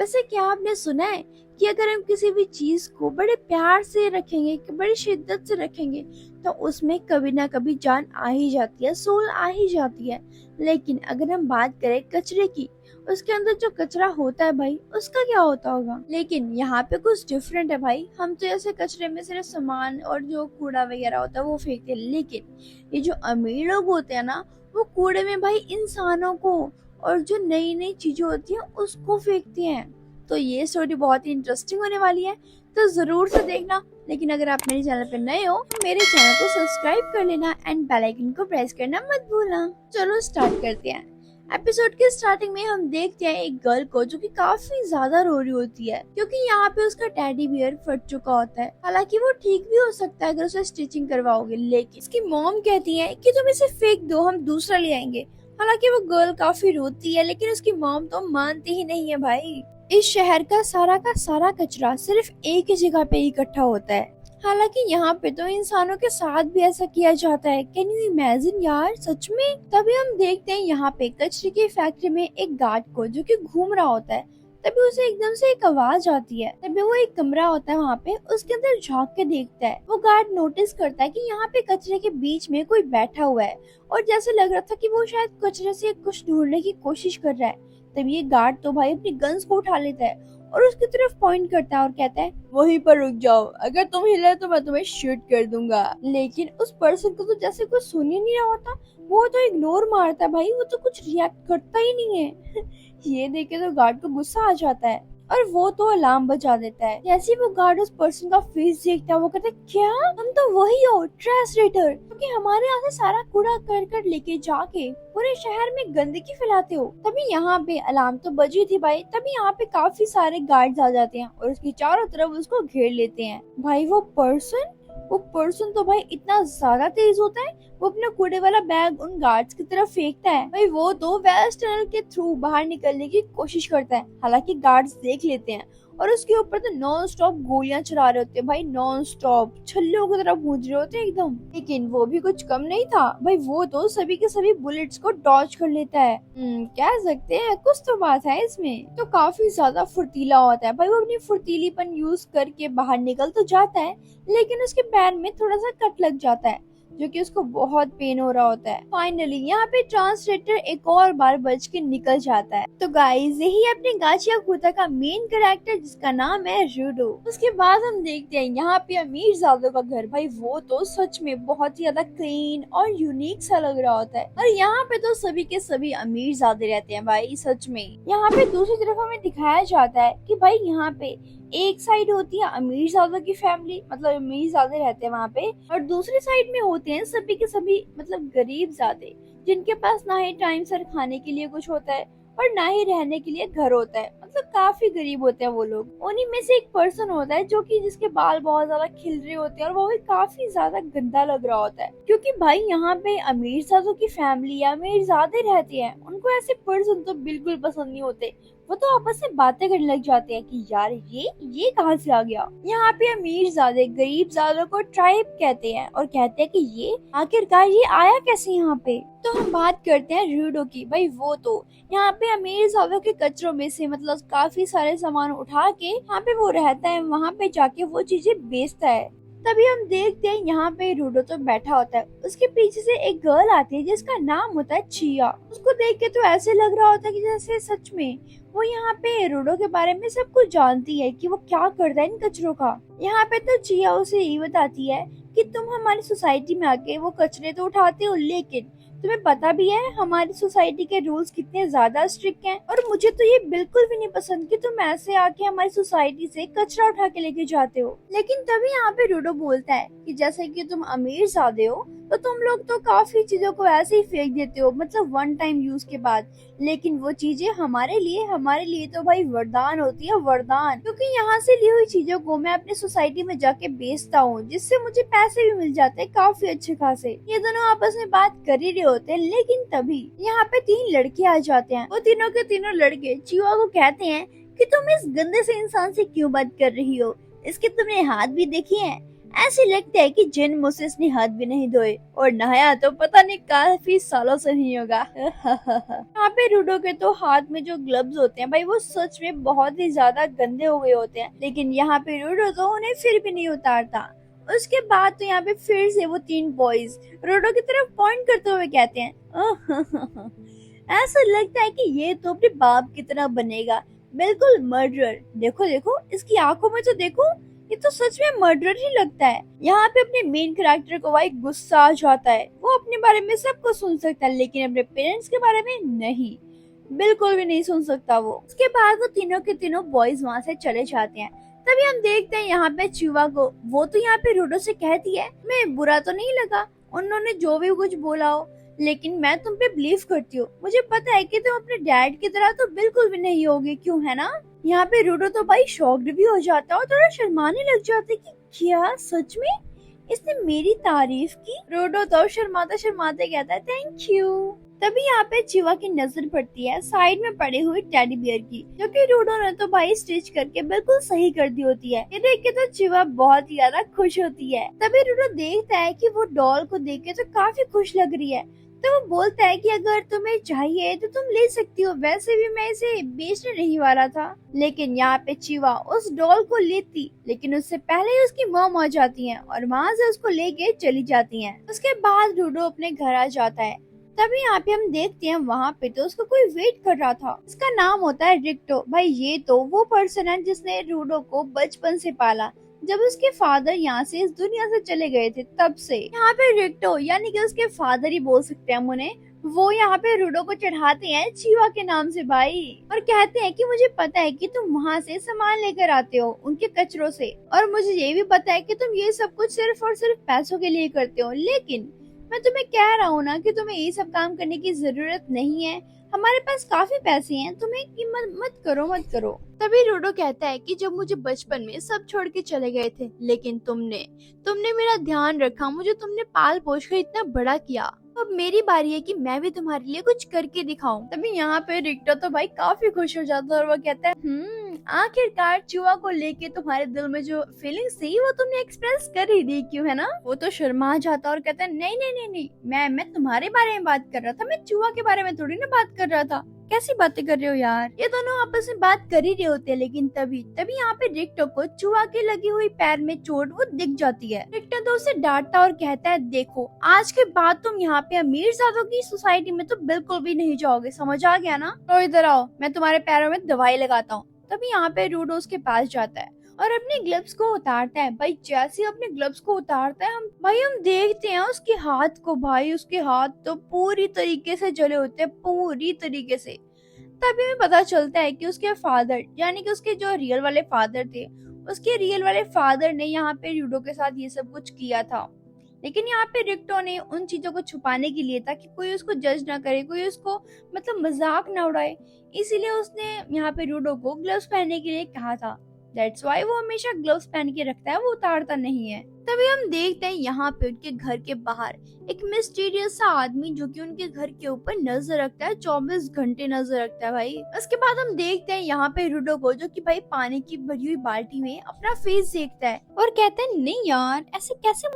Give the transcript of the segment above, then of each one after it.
वैसे क्या आपने सुना है कि अगर हम किसी भी चीज को बड़े प्यार से रखेंगे, बड़ी शिद्दत से रखेंगे, तो उसमें कभी ना कभी जान आ ही जाती है, सोल आ ही जाती है। लेकिन अगर हम बात करें कचरे की, उसके अंदर जो कचरा होता है भाई, उसका क्या होता होगा। लेकिन यहाँ पे कुछ डिफरेंट है भाई। हम तो ऐसे कचरे में सिर्फ सामान और जो कूड़ा वगैरह होता है वो फेंकते हैं, लेकिन ये जो अमीर लोग होते हैं ना, वो कूड़े में भाई इंसानों को और जो नई नई चीजें होती हैं उसको फेंकते हैं। तो ये स्टोरी बहुत ही इंटरेस्टिंग होने वाली है, तो जरूर से देखना। लेकिन अगर आप मेरे चैनल पर नए हो तो मेरे चैनल को सब्सक्राइब कर लेना एंड बेल आइकन को प्रेस करना मत भूलना। चलो स्टार्ट करते हैं। एपिसोड के स्टार्टिंग में हम देखते हैं एक गर्ल को जो कि काफी ज्यादा रो रही होती है, क्योंकि यहाँ पे उसका टेडी बियर फट चुका होता है। हालांकि वो ठीक भी हो सकता है अगर उसे स्टिचिंग करवाओगे, लेकिन उसकी मॉम कहती है कि तुम इसे फेंक दो, हम दूसरा ले आएंगे। हालांकि वो गर्ल काफी रोती है, लेकिन उसकी मॉम तो मानती ही नहीं है भाई। इस शहर का सारा कचरा सिर्फ एक ही जगह पे इकट्ठा होता है। हालांकि यहाँ पे तो इंसानों के साथ भी ऐसा किया जाता है। कैन यू इमेजिन यार, सच में। तभी हम देखते हैं यहाँ पे कचरे की फैक्ट्री में एक गार्ड को जो कि घूम रहा होता है। तभी उसे एकदम से एक आवाज आती है। तभी वो एक कमरा होता है वहाँ पे, उसके अंदर झांक के देखता है। वो गार्ड नोटिस करता है कि यहाँ पे कचरे के बीच में कोई बैठा हुआ है, और जैसे लग रहा था कि वो शायद कचरे से कुछ ढूंढने की कोशिश कर रहा है। तभी ये गार्ड तो भाई अपनी गन्स को उठा लेता है और उसकी तरफ पॉइंट करता है और कहता है, वहीं पर रुक जाओ, अगर तुम हिले तो मैं तुम्हें शूट कर दूंगा। लेकिन उस पर्सन को तो जैसे कुछ सुन ही नहीं रहा होता, वो तो इग्नोर मारता है भाई, वो तो कुछ रिएक्ट करता ही नहीं है। ये देख के तो गार्ड को गुस्सा आ जाता है और वो तो अलार्म बजा देता है। जैसे वो गार्ड उस पर्सन का फेस देखता है, वो कहता है, क्या तुम तो वही हो ट्रांसलेटर, क्योंकि हमारे यहाँ से सारा कूड़ा कर लेके जाके पूरे शहर में गंदगी फैलाते हो। तभी यहाँ पे अलार्म तो बजी थी भाई। तभी यहाँ पे काफी सारे गार्ड्स आ जाते हैं और उसकी चारों तरफ उसको घेर लेते हैं। भाई वो पर्सन तो भाई इतना ज्यादा तेज होता है, वो अपना कूड़े वाला बैग उन गार्ड्स की तरफ फेंकता है। भाई वो तो वेस्ट टनल के थ्रू बाहर निकलने की कोशिश करता है। हालांकि गार्ड्स देख लेते हैं और उसके ऊपर तो नॉन स्टॉप गोलियां चला रहे होते हैं भाई, नॉन स्टॉप छल्लों की तरह गूंज रहे होते हैं एकदम। लेकिन वो भी कुछ कम नहीं था भाई, वो तो सभी के सभी बुलेट्स को डॉज कर लेता है। कह सकते हैं कुछ तो बात है इसमें। तो काफी ज्यादा फुर्तीला होता है भाई, वो अपनी फुर्तीलीपन यूज करके बाहर निकल तो जाता है, लेकिन उसके पैर में थोड़ा सा कट लग जाता है, जो कि उसको बहुत पेन हो रहा होता है। फाइनली यहाँ पे ट्रांसलेटर एक और बार बच के निकल जाता है। तो गाइस, यही अपने गाचिया कुत्ता का मेन कैरेक्टर, जिसका नाम है रूडो। उसके बाद हम देखते हैं यहाँ पे अमीर ज़ादों का घर। भाई वो तो सच में बहुत ही ज्यादा क्लीन और यूनिक सा लग रहा होता है, और यहाँ पे तो सभी के सभी अमीर ज़ादे रहते हैं भाई, सच में। यहाँ पे दूसरी तरफ हमें दिखाया जाता है कि भाई यहाँ पे एक साइड होती है अमीर ज़ादों की फैमिली, मतलब अमीर ज़ादे रहते हैं वहाँ पे, और दूसरी साइड में होते हैं सभी के सभी मतलब गरीब ज़ादे, जिनके पास ना ही टाइम सर खाने के लिए कुछ होता है और ना ही रहने के लिए घर होता है। मतलब काफी गरीब होते हैं वो लोग। उन्हीं में से एक पर्सन होता है जो कि जिसके बाल बहुत ज्यादा खिल रहे होते हैं, और वो भी काफी ज्यादा गंदा लग रहा होता है, क्योंकि भाई यहाँ पे अमीर ज़ादों की फैमिली या अमीर ज़ादे रहते हैं, उनको ऐसे पर्सन तो बिल्कुल पसंद नहीं होते। वो तो आपस में बातें करने लग जाते हैं कि यार ये कहाँ से आ गया। यहाँ पे अमीर ज़ादे गरीब ज़ादों को ट्राइब कहते हैं और कहते हैं कि ये आखिरकार ये आया कैसे यहाँ पे। तो हम बात करते हैं रूडो की। भाई वो तो यहाँ पे अमीर ज़ादों के कचरों में से मतलब काफी सारे सामान उठा के यहाँ पे वो रहता है, वहाँ पे जाके वो चीजें बेचता है। तभी हम देखते हैं यहाँ पे रूडो तो बैठा होता है, उसके पीछे से एक गर्ल आती है जिसका नाम होता है चिया। उसको देख के तो ऐसे लग रहा होता है कि जैसे सच में वो यहाँ पे रूडो के बारे में सब कुछ जानती है कि वो क्या करता है इन कचरों का। यहाँ पे तो चिया उसे यही बताती है कि तुम हमारी सोसाइटी में आके वो कचरे तो उठाते हो, लेकिन तुम्हें पता भी है हमारी सोसाइटी के रूल्स कितने ज्यादा स्ट्रिक्ट हैं, और मुझे तो ये बिल्कुल भी नहीं पसंद कि तुम ऐसे आके हमारी सोसाइटी से कचरा उठा के लेके जाते हो। लेकिन तभी यहाँ पे रूडो बोलता है कि जैसे कि तुम अमीर ज़ादे हो तो तुम लोग तो काफी चीजों को ऐसे ही फेंक देते हो, मतलब वन टाइम यूज के बाद, लेकिन वो चीजें हमारे लिए तो भाई वरदान होती है, वरदान। क्योंकि यहाँ से ली हुई चीजों को मैं अपनी सोसाइटी में जाके बेचता हूँ, जिससे मुझे पैसे भी मिल जाते हैं काफी अच्छे खासे। ये दोनों आपस में बात कर ही रहे होते हैं, लेकिन तभी यहाँ पे 3 लड़के आ जाते हैं। वो तीनों के तीनों लड़के चिवा को कहते हैं कि तुम इस गंदे से इंसान से क्यों बात कर रही हो, इसके तुमने हाथ भी देखे हैं, ऐसे लगता है कि जन्मों से इसने हाथ भी नहीं धोए और नहाया तो पता नहीं काफी सालों से नहीं होगा। यहाँ पे रूडो के तो हाथ में जो ग्लव्स होते हैं भाई वो सच में बहुत ही ज्यादा गंदे हो गए होते हैं, लेकिन यहाँ पे रूडो तो उन्हें फिर भी नहीं उतारता। उसके बाद तो यहाँ पे फिर से वो 3 बॉयज रूडो की तरफ पॉइंट करते हुए कहते हैं ऐसा लगता है कि ये तो अपने बाप की तरह बनेगा, बिल्कुल मर्डरर। देखो देखो इसकी आंखों में तो देखो, ये तो सच में मर्डरर ही लगता है। यहाँ पे अपने मेन कैरेक्टर को भाई गुस्सा आ जाता है। वो अपने बारे में सब कुछ सुन सकता है लेकिन अपने पेरेंट्स के बारे में नहीं, बिल्कुल भी नहीं सुन सकता वो। उसके बाद वो तीनों के तीनों बॉयज वहाँ से चले जाते हैं। तभी हम देखते हैं यहाँ पे चिवा को। वो तो यहाँ पे रूडो से कहती है मैं बुरा तो नहीं लगा उन्होंने जो भी कुछ बोला हो, लेकिन मैं तुम पे बिलीव करती हूँ। मुझे पता है कि तुम अपने डैड की तरह तो बिल्कुल भी नहीं होगे, क्यों है ना। यहाँ पे रूडो तो भाई शॉक्ड भी हो जाता है और थोड़ा शर्माने लग जाता है कि क्या सच में इसने मेरी तारीफ की। रूडो तो शर्माते शर्माते कहता है थैंक यू। तभी यहाँ पे चिवा की नजर पड़ती है साइड में पड़ी हुई टेडी बियर की, जो कि रूडो ने तो भाई स्टिच करके बिल्कुल सही कर दी होती है। ये देख के तो चिवा बहुत ही ज्यादा खुश होती है। तभी रूडो देखता है कि वो डॉल को देख के तो काफी खुश लग रही है, तो वो बोलता है कि अगर तुम्हें चाहिए तो तुम ले सकती हो, वैसे भी मैं इसे बेचने नहीं वाला था। लेकिन यहाँ पे चिवा उस डॉल को लेती, लेकिन उससे पहले ही उसकी मॉम आ जाती है और वहाँ से उसको लेके चली जाती है। उसके बाद रूडो अपने घर आ जाता है। तभी यहाँ पे हम देखते हैं वहाँ पे तो उसको कोई वेट कर रहा था। इसका नाम होता है रिक्टो। भाई ये तो वो पर्सन है जिसने रूडो को बचपन से पाला, जब उसके फादर यहाँ से इस दुनिया से चले गए थे तब से। यहाँ पे रिक्टो यानी कि उसके फादर ही बोल सकते हैं हम उन्हें, वो यहाँ पे रूडो को चढ़ाते हैं चिवा के नाम से भाई, और कहते हैं कि मुझे पता है कि तुम वहाँ से सामान लेकर आते हो उनके कचरों से, और मुझे ये भी पता है कि तुम ये सब कुछ सिर्फ और सिर्फ पैसों के लिए करते हो, लेकिन मैं तुम्हें कह रहा हूँ ना कि तुम्हें ये सब काम करने की जरूरत नहीं है, हमारे पास काफी पैसे हैं, तुम्हें कीमत मत करो मत करो। तभी रूडो कहता है कि जब मुझे बचपन में सब छोड़ के चले गए थे, लेकिन तुमने मेरा ध्यान रखा, मुझे तुमने पाल पोष कर इतना बड़ा किया, अब मेरी बारी है कि मैं भी तुम्हारे लिए कुछ करके दिखाऊं। तभी यहाँ पे रिक्टर तो भाई काफी खुश हो जाता है और वो कहता है आखिरकार चूहा को लेके तुम्हारे दिल में जो फीलिंग्स थी वो तुमने एक्सप्रेस कर ही दी, क्यों है ना। वो तो शर्मा जाता और कहता है नहीं नहीं नहीं नहीं, मैं तुम्हारे बारे में बात कर रहा था, मैं चूहा के बारे में थोड़ी ना बात कर रहा था, कैसी बातें कर रहे हो यार। ये दोनों आपस में बात कर ही रहे होते हैं, लेकिन तभी यहाँ पे रिक्टर को चूहा के लगी हुई पैर में चोट वो दिख जाती है। रिक्टर तो उसे डांटता और कहता है देखो आज के बाद तुम यहाँ पे अमीरजादों की सोसाइटी में तो बिल्कुल भी नहीं जाओगे, समझ आ गया ना। तो इधर आओ, मैं तुम्हारे पैरों में दवाई लगाता हूँ। तभी यहाँ पे रूडो उसके पास जाता है और अपने ग्लव्स को उतारता है। भाई जैसे अपने ग्लव्स को उतारता है हम देखते हैं उसके हाथ को। भाई उसके हाथ तो पूरी तरीके से जले होते हैं, पूरी तरीके से। तभी हमें पता चलता है कि उसके फादर यानी कि उसके जो रियल वाले फादर थे, उसके रियल वाले फादर ने यहाँ पे रूडो के साथ ये सब कुछ किया था। लेकिन यहाँ पे रिक्टो ने उन चीजों को छुपाने के लिए, ताकि कोई उसको जज ना करे, कोई उसको मतलब मजाक ना उड़ाए, इसीलिए उसने यहाँ पे रूडो को ग्लव्स पहनने के लिए कहा था। दैट्स वाई वो हमेशा ग्लव्स पहन के रखता है, वो उतारता नहीं है। तभी हम देखते हैं यहाँ पे उनके घर के बाहर एक मिस्टीरियस सा आदमी जो कि उनके घर के ऊपर नजर रखता है, 24 घंटे नजर रखता है भाई। उसके बाद हम देखते हैं यहाँ पे रूडो को, जो कि भाई पानी की भरी हुई बाल्टी में अपना फेस देखता है और कहता है नहीं यार ऐसे कैसे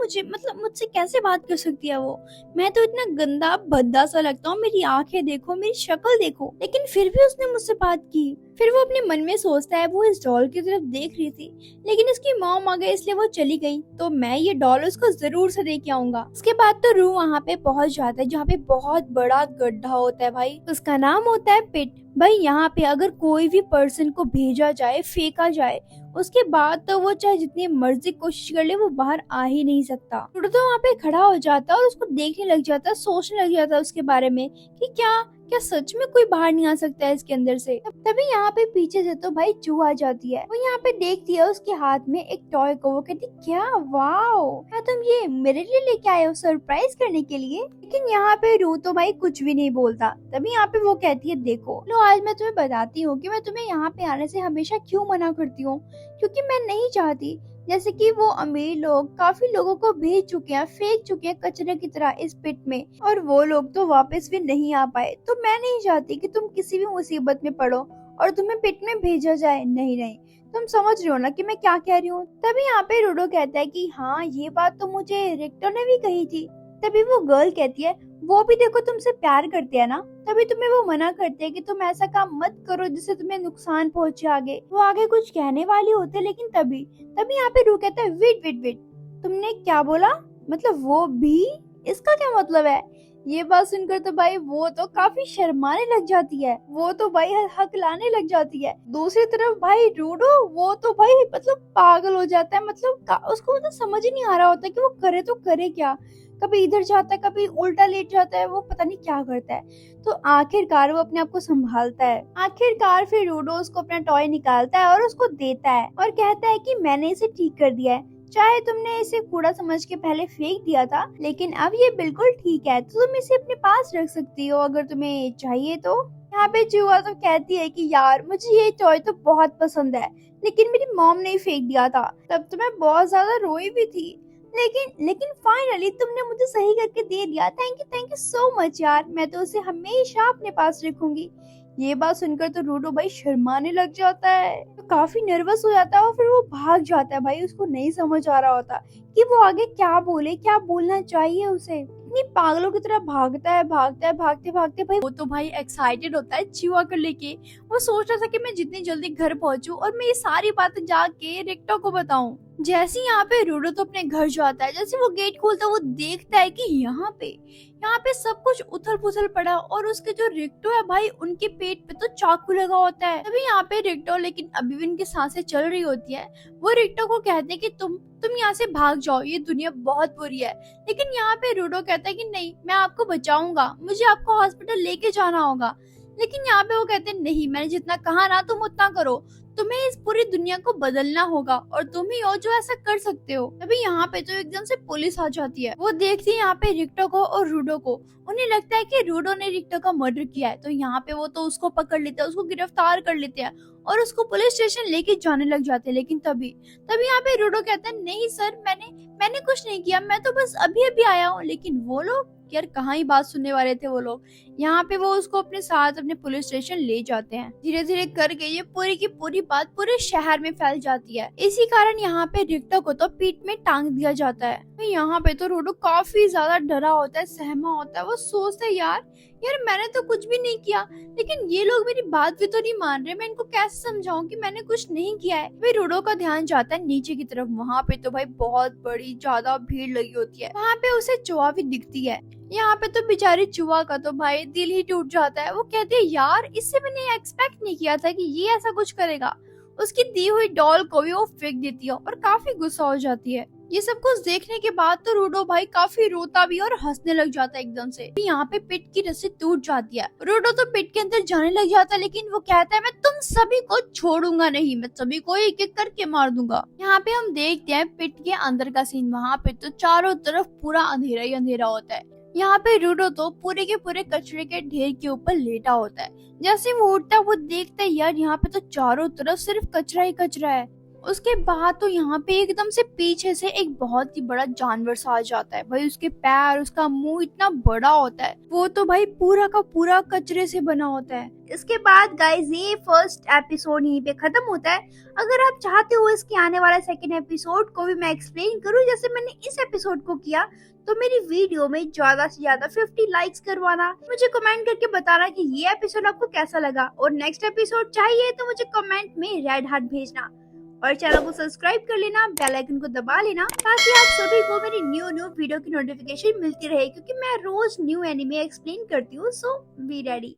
मुझसे कैसे बात कर सकती है वो, मैं तो इतना गंदा भद्दा सा लगता हूँ, मेरी आंखें देखो, मेरी शक्ल देखो, लेकिन फिर भी उसने मुझसे बात की। फिर वो अपने मन में सोचता है वो इस डॉल की तरफ देख रही थी, लेकिन उसकी मॉम आ गई इसलिए वो चली गई, तो मैं ये डॉल उसको जरूर से दे के आऊंगा। उसके बाद तो रू वहाँ पे पहुंच जाता है जहाँ पे बहुत बड़ा गड्ढा होता है भाई, उसका नाम होता है पिट। भाई यहाँ पे अगर कोई भी पर्सन को भेजा जाए, फेंका जाए, उसके बाद तो वो चाहे जितनी मर्जी कोशिश कर ले वो बाहर आ ही नहीं सकता। टूटो तो वहाँ पे खड़ा हो जाता है और उसको देखने लग जाता है, सोचने लग जाता है उसके बारे में कि क्या सच में कोई बाहर नहीं आ सकता है इसके अंदर से। तभी यहाँ पे पीछे से तो भाई चू आ जाती है। वो यहाँ पे देखती है उसके हाथ में एक टॉय को, वो कहती क्या वाओ, क्या तुम ये मेरे लिए लेके आए हो सरप्राइज करने के लिए। लेकिन यहाँ पे रू तो भाई कुछ भी नहीं बोलता। तभी यहाँ पे वो कहती है देखो लो आज मैं तुम्हें बताती हूँ कि मैं तुम्हें यहाँ पे आने से हमेशा क्यों मना करती हूँ, क्योंकि मैं नहीं चाहती जैसे कि वो अमीर लोग काफी लोगों को भेज चुके हैं, फेंक चुके हैं कचरे की तरह इस पिट में, और वो लोग तो वापस भी नहीं आ पाए, तो मैं नहीं चाहती कि तुम किसी भी मुसीबत में पड़ो और तुम्हें पिट में भेजा जाए। नहीं नहीं, तुम समझ रहे हो ना कि मैं क्या कह रही हूँ। तभी यहाँ पे रूडो कहता है कि हाँ, ये बात तो मुझे रिक्टर ने भी कही थी। तभी वो गर्ल कहती है, वो भी देखो तुमसे प्यार करते हैं ना, तभी तुम्हें वो मना करते हैं कि तुम ऐसा काम मत करो जिससे तुम्हें नुकसान पहुंचे। आगे वो आगे कुछ कहने वाली होते लेकिन तभी तभी यहाँ पे रू कहता है, वेट वेट वेट, तुमने क्या बोला? मतलब वो भी? इसका क्या मतलब है? ये बात सुनकर तो भाई वो तो काफी शर्माने लग जाती है, वो तो भाई हकलाने लग जाती है। दूसरी तरफ भाई रूडो, वो तो भाई मतलब पागल हो जाता है। मतलब उसको मतलब समझ ही नहीं आ रहा होता कि वो करे तो करे क्या। कभी इधर जाता है, कभी उल्टा लेट जाता है, वो पता नहीं क्या करता है। तो आखिरकार वो अपने आप को संभालता है। आखिरकार फिर रूडो उसको अपना टॉय निकालता है और उसको देता है और कहता है कि मैंने इसे ठीक कर दिया है। चाहे तुमने इसे कूड़ा समझ के पहले फेंक दिया था, लेकिन अब ये बिल्कुल ठीक है, तो तुम इसे अपने पास रख सकती हो अगर तुम्हें चाहिए तो। यहाँ पे जुआ तो कहती है कि यार मुझे ये टॉय तो बहुत पसंद है, लेकिन मेरी मॉम ने फेंक दिया था, तब तो मैं बहुत ज्यादा रोई भी थी, लेकिन फाइनली तुमने मुझे सही करके दे दिया। थैंक यू सो मच यार, मैं तो उसे हमेशा अपने पास रखूंगी। ये बात सुनकर तो रूडो भाई शर्माने लग जाता है, तो काफी नर्वस हो जाता है और फिर वो भाग जाता है। भाई उसको नहीं समझ आ रहा होता कि वो आगे क्या बोले, क्या बोलना चाहिए उसे। इतनी पागलों की तरह भागता है, भागते भागते भाई वो तो भाई एक्साइटेड होता है चिवा को लेके। वो सोच रहा था कि मैं जितनी जल्दी घर पहुंचूं और मैं ये सारी बातें जाके रिक्टर को बताऊं। जैसे यहाँ पे रूडो तो अपने घर जाता है, जैसे वो गेट खोलता है वो देखता है कि यहाँ पे सब कुछ उथल पुथल पड़ा और उसके जो रिक्टो है भाई उनके पेट पे तो चाकू लगा होता है। तभी यहाँ पे रिक्टो, लेकिन अभी भी उनकी सांसें चल रही होती है, वो रिक्टो को कहते हैं कि तुम यहाँ से भाग जाओ, ये दुनिया बहुत बुरी है। लेकिन यहाँ पे रूडो कहता है कि नहीं, मैं आपको बचाऊंगा, मुझे आपको हॉस्पिटल लेके जाना होगा। लेकिन यहाँ पे वो कहते हैं नहीं, मैंने जितना कहा ना तुम उतना करो, तुम्हें इस पूरी दुनिया को बदलना होगा और तुम ही हो जो ऐसा कर सकते हो। तभी यहाँ पे तो एकदम से पुलिस आ जाती है। वो देखती है यहाँ पे रिक्टो को और रूडो को। उन्हें लगता है कि रूडो ने रिक्टो का मर्डर किया है, तो यहाँ पे वो तो उसको पकड़ लेते हैं, उसको गिरफ्तार कर लेते हैं और उसको पुलिस स्टेशन लेके जाने लग जाते हैं। लेकिन तभी यहाँ पे रूडो कहता है, नहीं सर, मैंने कुछ नहीं किया, मैं तो बस अभी अभी आया हूँ। लेकिन वो लोग यार कहाँ ही बात सुनने वाले थे वो लोग। यहाँ पे वो उसको अपने साथ अपने पुलिस स्टेशन ले जाते हैं। धीरे धीरे करके ये पूरी की पूरी बात पूरे शहर में फैल जाती है। इसी कारण यहाँ पे रिक्टर को तो पीठ में टांग दिया जाता है। तो यहाँ पे तो रूडो काफी ज्यादा डरा होता है, सहमा होता है। वो सोचता है यार मैंने तो कुछ भी नहीं किया, लेकिन ये लोग मेरी बात भी तो नहीं मान रहे, मैं इनको कैसे समझाऊं कि मैंने कुछ नहीं किया है। फिर रूडो का ध्यान जाता है नीचे की तरफ। वहाँ पे तो भाई बहुत बड़ी ज्यादा भीड़ लगी होती है। वहाँ पे उसे चुहा भी दिखती है। यहाँ पे तो बेचारी चुहा का तो भाई दिल ही टूट जाता है। वो कहती है यार, इससे मैंने एक्सपेक्ट नहीं किया था कि ये ऐसा कुछ करेगा। उसकी दी हुई डॉल को भी वो फेंक देती है और काफी गुस्सा हो जाती है। ये सब कुछ देखने के बाद तो रूडो भाई काफी रोता भी और हंसने लग जाता है एकदम से। यहाँ पे पिट की रस्सी टूट जाती है। रूडो तो पिट के अंदर जाने लग जाता है, लेकिन वो कहता है मैं तुम सभी को छोड़ूंगा नहीं, मैं सभी को एक एक करके मार दूंगा। यहाँ पे हम देखते हैं पिट के अंदर का सीन। वहाँ पे तो चारों तरफ पूरा अंधेरा ही अंधेरा होता है। यहाँ पे रूडो तो पूरे के पूरे कचरे के ढेर के ऊपर लेटा होता है। जैसे वो उठता है वो देखता है यार यहाँ पे तो चारों तरफ सिर्फ कचरा ही कचरा है। उसके बाद तो यहाँ पे एकदम से पीछे से एक बहुत ही बड़ा जानवर सा आ जाता है। भाई उसके पैर, उसका मुंह इतना बड़ा होता है। वो तो भाई पूरा का पूरा कचरे से बना होता है। इसके बाद गाइस ये फर्स्ट एपिसोड यहीं पे खत्म होता है। अगर आप चाहते हो इसके आने वाला सेकंड एपिसोड को भी मैं एक्सप्लेन करूँ जैसे मैंने इस एपिसोड को किया, तो मेरी वीडियो में ज्यादा से ज्यादा 50 लाइक्स करवाना। मुझे कमेंट करके बताना कि ये एपिसोड आपको कैसा लगा और नेक्स्ट एपिसोड चाहिए तो मुझे कमेंट में रेड हार्ट भेजना और चैनल को सब्सक्राइब कर लेना, बेल आइकन को दबा लेना ताकि आप सभी को मेरी न्यू वीडियो की नोटिफिकेशन मिलती रहे, क्योंकि मैं रोज न्यू एनिमे एक्सप्लेन करती हूँ। सो बी रेडी।